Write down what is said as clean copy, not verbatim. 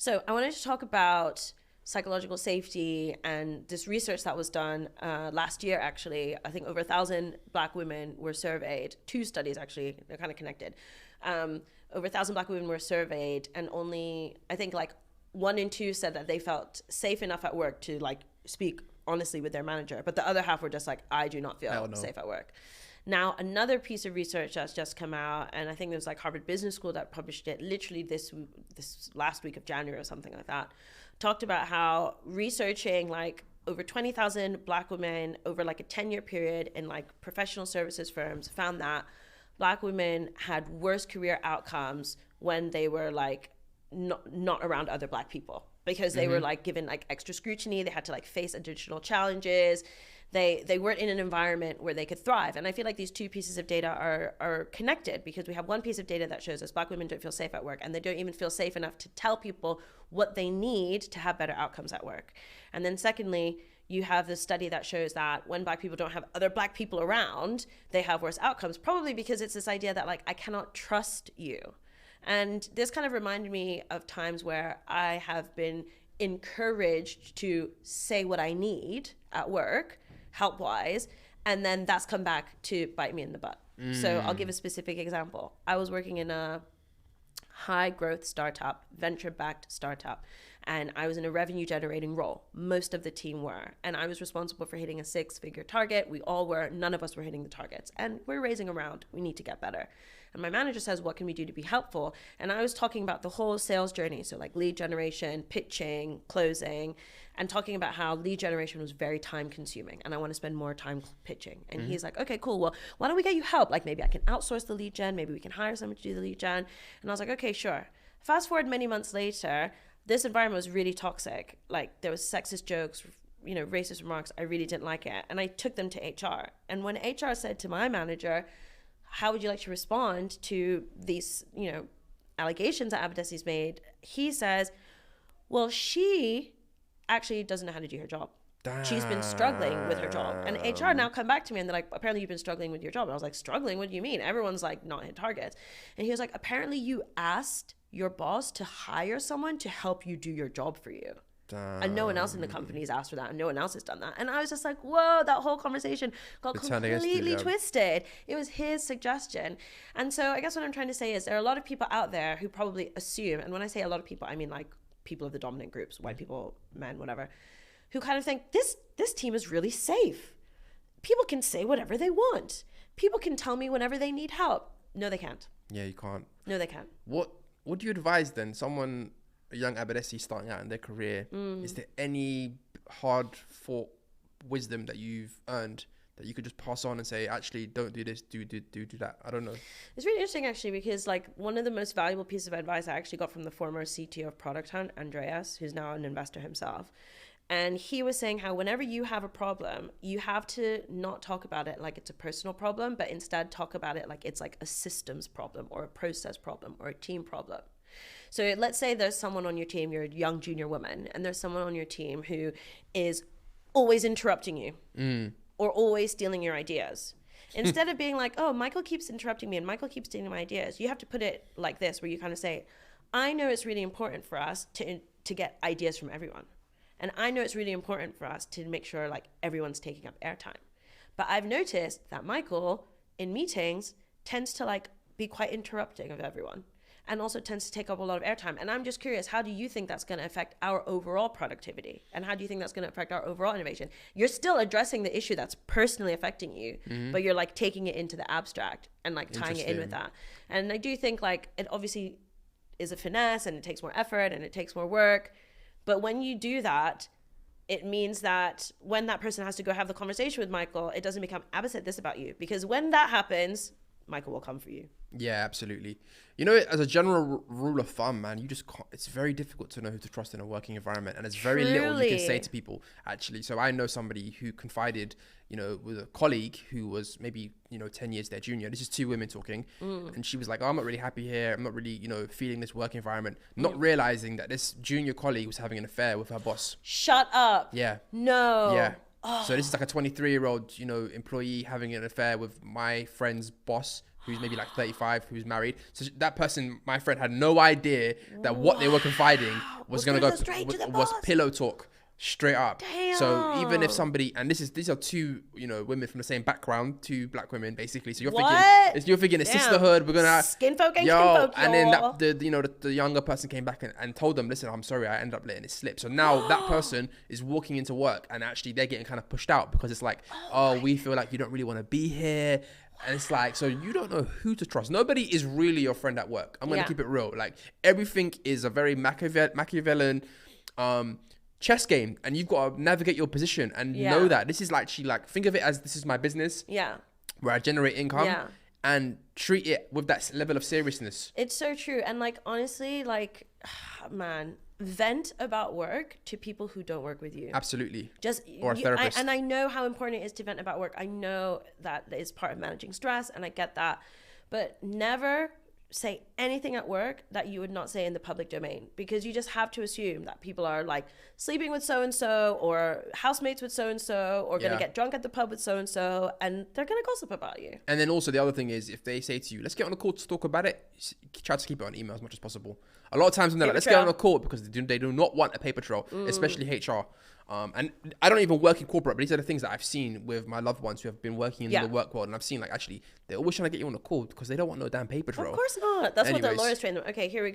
So I wanted to talk about psychological safety and this research that was done last year, actually. I think over 1,000 Black women were surveyed. Two studies, actually, they're kind of connected. Over 1,000 Black women were surveyed, and only, I think, like 1 in 2 said that they felt safe enough at work to like speak honestly with their manager. But the other half were just like, I do not feel safe at work. Now, another piece of research that's just come out, and I think it was like Harvard Business School that published it literally this last week of January or something like that, talked about how researching like over 20,000 Black women over like a 10-year period in like professional services firms found that Black women had worse career outcomes when they were like not around other Black people, because they were like given like extra scrutiny. They had to like face additional challenges. They weren't in an environment where they could thrive. And I feel like these two pieces of data are connected, because we have one piece of data that shows us Black women don't feel safe at work, and they don't even feel safe enough to tell people what they need to have better outcomes at work. And then secondly, you have this study that shows that when Black people don't have other Black people around, they have worse outcomes, probably because it's this idea that like, I cannot trust you. And this kind of reminded me of times where I have been encouraged to say what I need at work, help-wise, and then that's come back to bite me in the butt. So I'll give a specific example. I was working in a high-growth startup, venture-backed startup, and I was in a revenue-generating role. Most of the team were, and I was responsible for hitting a 6-figure target. We all were. None of us were hitting the targets, and we're raising around. We need to get better. And my manager says, what can we do to be helpful? And I was talking about the whole sales journey. So like lead generation, pitching, closing, and talking about how lead generation was very time consuming. And I want to spend more time pitching. And he's like, okay, cool. Well, why don't we get you help? Like maybe I can outsource the lead gen. Maybe we can hire someone to do the lead gen. And I was like, okay, sure. Fast forward many months later, this environment was really toxic. Like there was sexist jokes, racist remarks. I really didn't like it. And I took them to HR. And when HR said to my manager, how would you like to respond to these, allegations that Abadesi's made? He says, well, she actually doesn't know how to do her job. Damn. She's been struggling with her job. And HR now come back to me and they're like, apparently you've been struggling with your job. And I was like, struggling? What do you mean? Everyone's like not hit targets. And he was like, apparently you asked your boss to hire someone to help you do your job for you. Damn. And no one else in the company has asked for that, and no one else has done that. And I was just like, whoa, that whole conversation got completely twisted. It was his suggestion. And so I guess what I'm trying to say is there are a lot of people out there who probably assume, and when I say a lot of people, I mean like people of the dominant groups, white people, men, whatever, who kind of think this team is really safe. People can say whatever they want. People can tell me whenever they need help. No, they can't. Yeah, you can't. No, they can't. What do you advise then? A young Abadesi starting out in their career, is there any hard-fought wisdom that you've earned that you could just pass on and say, actually, don't do this, do that? I don't know. It's really interesting, actually, because like one of the most valuable pieces of advice I actually got from the former CTO of Product Hunt, Andreas, who's now an investor himself. And he was saying how whenever you have a problem, you have to not talk about it like it's a personal problem, but instead talk about it like it's like a systems problem or a process problem or a team problem. So let's say there's someone on your team, you're a young junior woman, and there's someone on your team who is always interrupting you or always stealing your ideas. Instead of being like, oh, Michael keeps interrupting me and Michael keeps stealing my ideas, you have to put it like this, where you kind of say, I know it's really important for us to get ideas from everyone. And I know it's really important for us to make sure like everyone's taking up airtime. But I've noticed that Michael in meetings tends to like be quite interrupting of everyone, and also tends to take up a lot of airtime. And I'm just curious, how do you think that's going to affect our overall productivity? And how do you think that's going to affect our overall innovation? You're still addressing the issue that's personally affecting you, but you're like taking it into the abstract and like tying it in with that. And I do think like it obviously is a finesse and it takes more effort and it takes more work. But when you do that, it means that when that person has to go have the conversation with Michael, it doesn't become, Abba said this about you. Because when that happens, Michael will come for you. Yeah, absolutely. As a general rule of thumb, man, you just can't, it's very difficult to know who to trust in a working environment. And there's very little you can say to people, actually. So I know somebody who confided, with a colleague who was maybe, 10 years their junior. This is two women talking. And she was like, oh, I'm not really happy here. I'm not really, feeling this work environment. Not realizing that this junior colleague was having an affair with her boss. Shut up. Yeah. No. Yeah. Oh. So this is like a 23-year-old, employee having an affair with my friend's boss, who's maybe like 35, who's married. So that person, my friend, had no idea that what they were confiding was going to go was pillow talk. Straight up. Damn. So even if somebody, and these are two, you know, women from the same background, two black women basically. So you're thinking it's sisterhood. We're gonna skin folk and kinfolk, and then the younger person came back and told them, listen, I'm sorry, I ended up letting it slip. So now that person is walking into work and actually they're getting kind of pushed out because it's like, we feel like you don't really want to be here. And it's like, so you don't know who to trust. Nobody is really your friend at work. I'm gonna keep it real. Like everything is a very Machiavellian chess game, and you've got to navigate your position and know that this is actually like, think of it as this is my business where I generate income and treat it with that level of seriousness. It's so true. And like, honestly, like, man, vent about work to people who don't work with you. Absolutely. Or a therapist. And I know how important it is to vent about work. I know that is part of managing stress, and I get that, but never say anything at work that you would not say in the public domain, because you just have to assume that people are like sleeping with so-and-so or housemates with so-and-so or gonna get drunk at the pub with so-and-so, and they're gonna gossip about you. And then also the other thing is, if they say to you, let's get on a call to talk about it, try to keep it on email as much as possible. A lot of times when they're like, let's get on a call, because they do not want a paper trail, especially HR. And I don't even work in corporate, but these are the things that I've seen with my loved ones who have been working in the work world. And I've seen, like, actually, they're always trying to get you on a call because they don't want no damn paper trail. Of course not. That's what the lawyers train them. Okay, here we go.